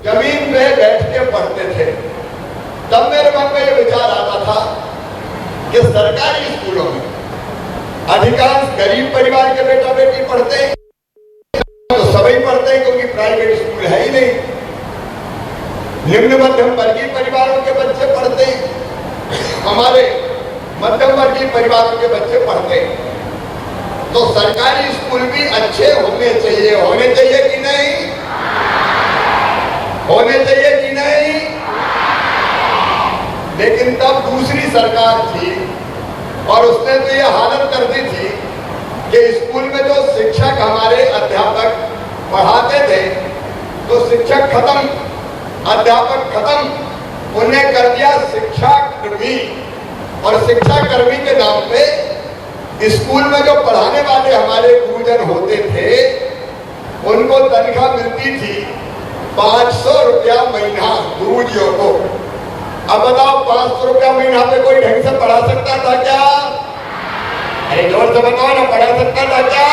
जमीन पे बैठ के पढ़ते थे। तब मेरे मन में ये विचार आता था कि सरकारी स्कूलों में अधिकांश गरीब परिवार के बेटा बेटी पढ़ते हैं, तो सभी पढ़ते हैं क्योंकि प्राइवेट स्कूल है ही नहीं। निम्न मध्यम वर्गीय परिवारों के बच्चे पढ़ते हैं, हमारे मध्यम वर्गीय परिवारों के बच्चे पढ़ते हैं। तो सरकारी स्कूल भी अच्छे होने चाहिए। होने चाहिए कि नहीं? होने चाहिए कि नहीं? लेकिन तब दूसरी सरकार थी और उसने तो ये हालत कर दी थी कि स्कूल में जो शिक्षक हमारे अध्यापक पढ़ाते थे, तो शिक्षक खत्म, अध्यापक खत्म, उन्हें कर दिया शिक्षा कर्मी। और शिक्षा कर्मी के नाम पे स्कूल में जो पढ़ाने वाले हमारे गुरुजन होते थे, उनको तनख्वाह मिलती थी 500 रुपया महीना गुरुजियों को। अब बताओ 500 रुपया महीना पे कोई ढंग से पढ़ा सकता था क्या? अरे जोर से बताओ ना, पढ़ा सकता था क्या?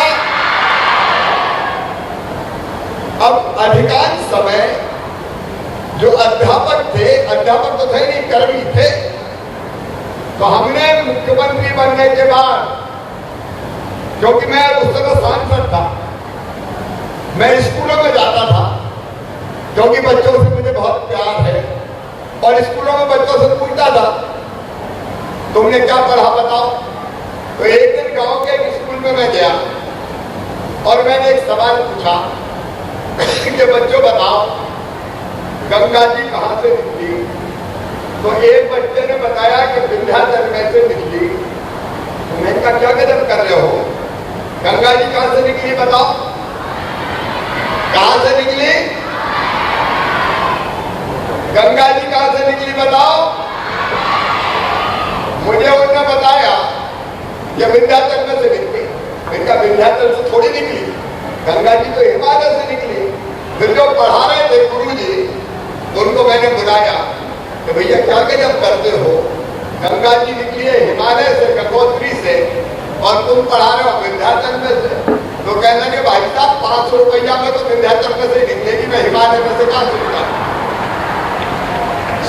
अब अधिकांश समय जो अध्यापक थे, अध्यापक तो थे नहीं, कर्मी थे, तो हमने मुख्यमंत्री बनने के बाद, क्योंकि मैं उस समय सांसद था, मैं स्कूलों में जाता था क्योंकि बच्चों से मुझे बहुत प्यार है, और स्कूलों में बच्चों से पूछता था तुमने क्या पढ़ा बताओ। तो एक दिन गांव के एक स्कूल में मैं गया और मैंने एक सवाल पूछा कि बच्चों बताओ गंगा जी कहां से निकली। तो एक बच्चे ने बताया कि विंध्याचल में से निकली। तो मैंने कहा क्या गजब कर रहे हो, गंगा जी कहां से निकली बताओ, कहां से निकली? गंगा जी कहां से निकली बताओ। मुझे उन्होंने बताया कि विंध्याचल में से निकली। इनका विंध्याचल से थोड़ी निकली, गंगा जी तो हिमालय से निकली। फिर जो पढ़ा रहे थे गुरु जी, उनको मैंने बुलाया कि भैया क्या गजब करते हो, गंगा जी निकली है हिमालय से, गंगोत्री से, और तुम पढ़ा रहे हो विंध्याचल में से। तो कहने लगे भाई साहब 500 रुपया में तो विंध्याचल में से निकलेगी, मैं हिमालय में से कहां से निकालूं?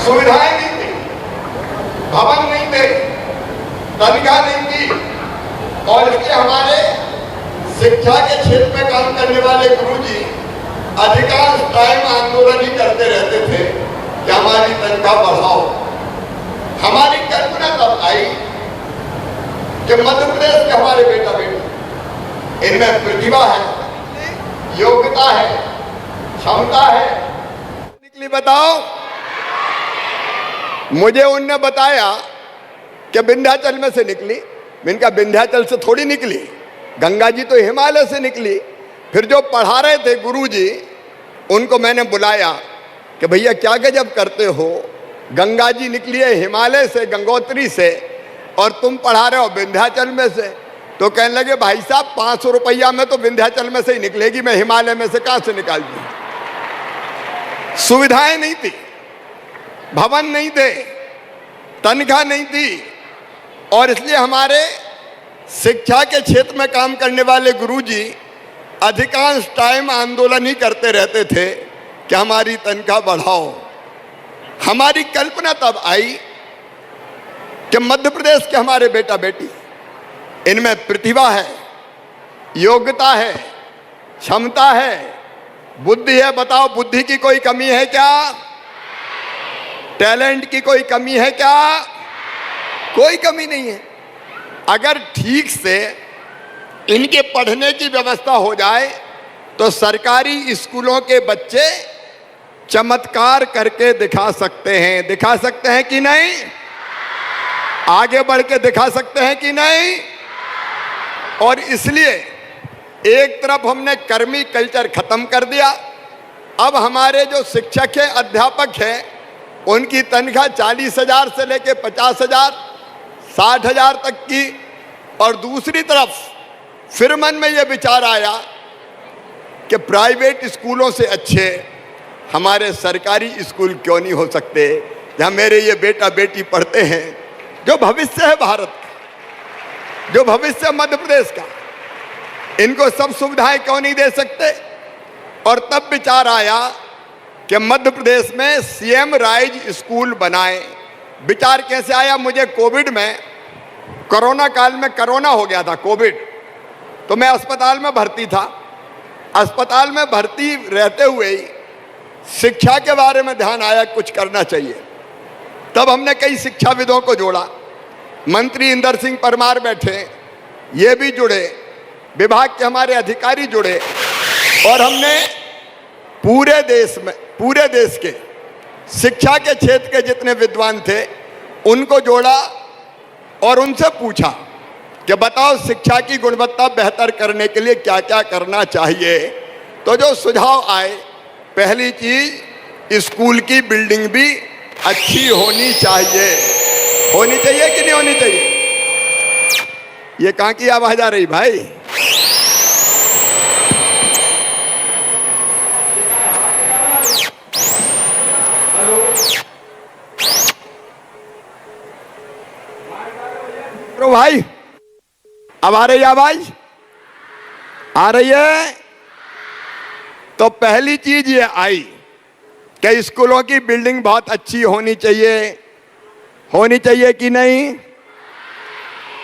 सुविधाएं नहीं थी, भवन नहीं थे, तनख्वाह नहीं थी, और इसलिए हमारे शिक्षा के क्षेत्र में काम करने वाले गुरुजी अधिकांश टाइम आंदोलन ही करते रहते थे कि हमारी तनख्वाह बढ़ाओ। हमारी कल्पना तब आई कि मध्य प्रदेश के हमारे बेटा बेटी, इनमें प्रतिभा है, योग्यता है, क्षमता है, निकली बताओ। मुझे उनने बताया कि विंध्याचल में से निकली। इनका विंध्याचल से थोड़ी निकली, गंगा जी तो हिमालय से निकली। फिर जो पढ़ा रहे थे गुरुजी, उनको मैंने बुलाया कि भैया क्या गजब करते हो, गंगा जी निकली है हिमालय से, गंगोत्री से, और तुम पढ़ा रहे हो विंध्याचल में से। तो कहने लगे भाई साहब 500 रुपया में तो विंध्याचल में से ही निकलेगी, मैं हिमालय में से कहां से निकाल दूं? सुविधाएं नहीं थी, भवन नहीं थे, तनख्वाह नहीं थी, और इसलिए हमारे शिक्षा के क्षेत्र में काम करने वाले गुरुजी अधिकांश टाइम आंदोलन ही करते रहते थे कि हमारी तनख्वाह बढ़ाओ। हमारी कल्पना तब आई कि मध्य प्रदेश के हमारे बेटा बेटी, इनमें प्रतिभा है, योग्यता है, क्षमता है, बुद्धि है। बताओ बुद्धि की कोई कमी है क्या? टैलेंट की कोई कमी है क्या? कोई कमी नहीं है। अगर ठीक से इनके पढ़ने की व्यवस्था हो जाए तो सरकारी स्कूलों के बच्चे चमत्कार करके दिखा सकते हैं। दिखा सकते हैं कि नहीं? आगे बढ़ के दिखा सकते हैं कि नहीं? और इसलिए एक तरफ हमने कर्मी कल्चर खत्म कर दिया। अब हमारे जो शिक्षक हैं, अध्यापक हैं, उनकी तनख्वाह 40,000 से लेके 50,000, 60,000 तक की। और दूसरी तरफ फिर मन में यह विचार आया कि प्राइवेट स्कूलों से अच्छे हमारे सरकारी स्कूल क्यों नहीं हो सकते, जहाँ मेरे ये बेटा बेटी पढ़ते हैं, जो भविष्य है भारत का, जो भविष्य है मध्य प्रदेश का। इनको सब सुविधाएं क्यों नहीं दे सकते? और तब विचार आया कि मध्य प्रदेश में सीएम राइज स्कूल बनाएं। विचार कैसे आया मुझे? कोविड में, कोरोना काल में कोरोना हो गया था, कोविड, तो मैं अस्पताल में भर्ती था। अस्पताल में भर्ती रहते हुए ही शिक्षा के बारे में ध्यान आया, कुछ करना चाहिए। तब हमने कई शिक्षाविदों को जोड़ा, मंत्री इंदर सिंह परमार बैठे, ये भी जुड़े, विभाग के हमारे अधिकारी जुड़े, और हमने पूरे देश के शिक्षा के क्षेत्र के जितने विद्वान थे उनको जोड़ा और उनसे पूछा कि बताओ शिक्षा की गुणवत्ता बेहतर करने के लिए क्या क्या करना चाहिए। तो जो सुझाव आए, पहली चीज स्कूल की बिल्डिंग भी अच्छी होनी चाहिए। होनी चाहिए कि नहीं होनी चाहिए? ये कहाँ की आवाज आ रही भाई? भाई अब आ रही आवाज? आ रही है? तो पहली चीज ये आई कि स्कूलों की बिल्डिंग बहुत अच्छी होनी चाहिए। होनी चाहिए कि नहीं?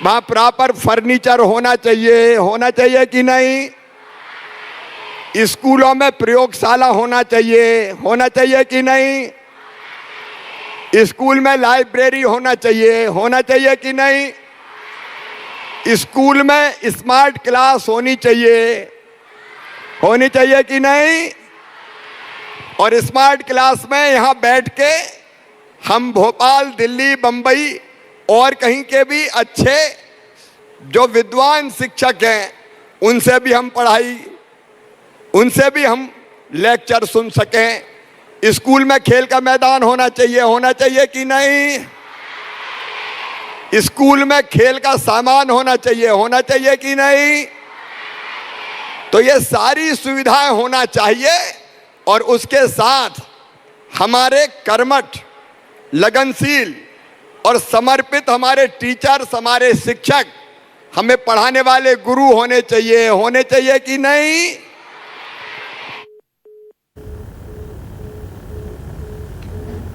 वहां प्रॉपर फर्नीचर होना चाहिए कि नहीं? स्कूलों में प्रयोगशाला होना चाहिए कि नहीं? स्कूल में लाइब्रेरी होना चाहिए कि नहीं? स्कूल में स्मार्ट क्लास होनी चाहिए कि नहीं? और स्मार्ट क्लास में यहाँ बैठ के हम भोपाल, दिल्ली, बंबई और कहीं के भी अच्छे जो विद्वान शिक्षक हैं उनसे भी हम लेक्चर सुन सकें। स्कूल में खेल का मैदान होना चाहिए कि नहीं? स्कूल में खेल का सामान होना चाहिए कि नहीं? तो ये सारी सुविधाएं होना चाहिए, और उसके साथ हमारे कर्मठ, लगनशील और समर्पित हमारे टीचर्स, हमारे शिक्षक, हमें पढ़ाने वाले गुरु होने चाहिए कि नहीं?